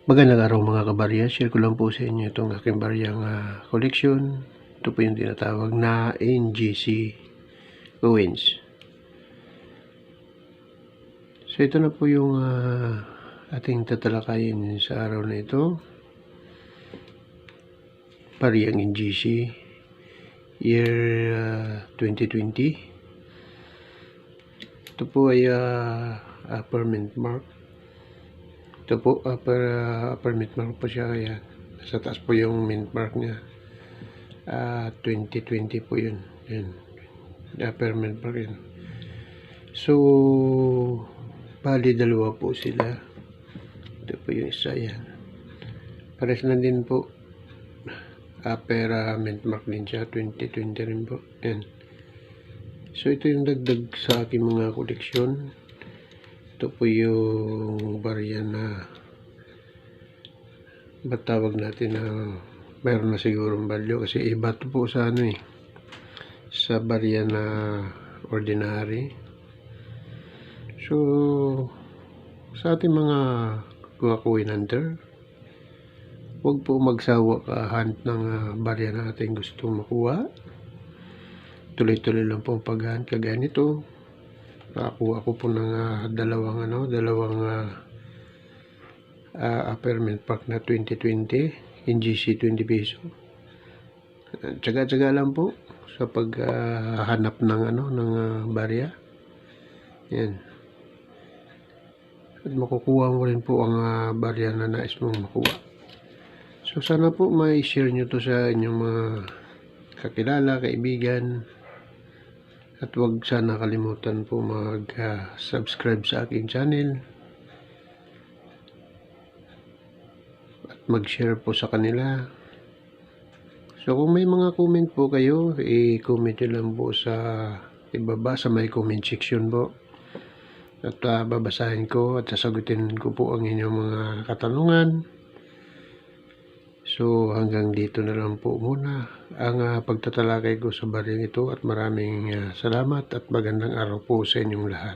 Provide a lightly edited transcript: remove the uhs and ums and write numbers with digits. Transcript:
Magandang araw mga kabarya, share ko lang po sa inyo itong aking baryang collection. Ito po yung tinatawag na NGC coins. So ito na po yung ating tatalakayin sa araw na ito. Baryang NGC year 2020. Ito po ay upper mint mark. Ito po, upper mint mark po siya, kaya sa taas po yung mint mark niya. 2020 po yun. Yan. Upper mint mark yun. So, bali dalawa po sila. Ito po yung isa, yan. Pares lang din po. Upper mint mark din siya, 2020 rin po. Yan. So, ito yung dagdag sa aking mga koleksyon. Ito po yung barya na tawag natin na mayroon na sigurong value, kasi iba ito po sa sa barya na ordinary. So sa ating mga coin hunter, huwag po magsawa ka-hunt ng barya na ating gustong makuha. Tuloy-tuloy lang po ang pag-hunt. Kagaya nito, nakakuha ko po ng dalawang upper mint mark na 2020 NGC 20 peso. Tsaga-tsaga lang po sa paghanap ng ng barya. Yan. At makukuha mo rin po ang barya na nais mong makuha. So sana po may share nyo to sa inyong mga kakilala, kaibigan. At huwag sana kalimutan po mag-subscribe sa aking channel. At mag-share po sa kanila. So kung may mga comment po kayo, i-comment nyo lang po sa ibaba sa may comment section po. At babasahin ko at sasagutin ko po ang inyong mga katanungan. So hanggang dito na lang po muna ang pagtatalakay ko sa baryang ito, at maraming salamat at magandang araw po sa inyong lahat.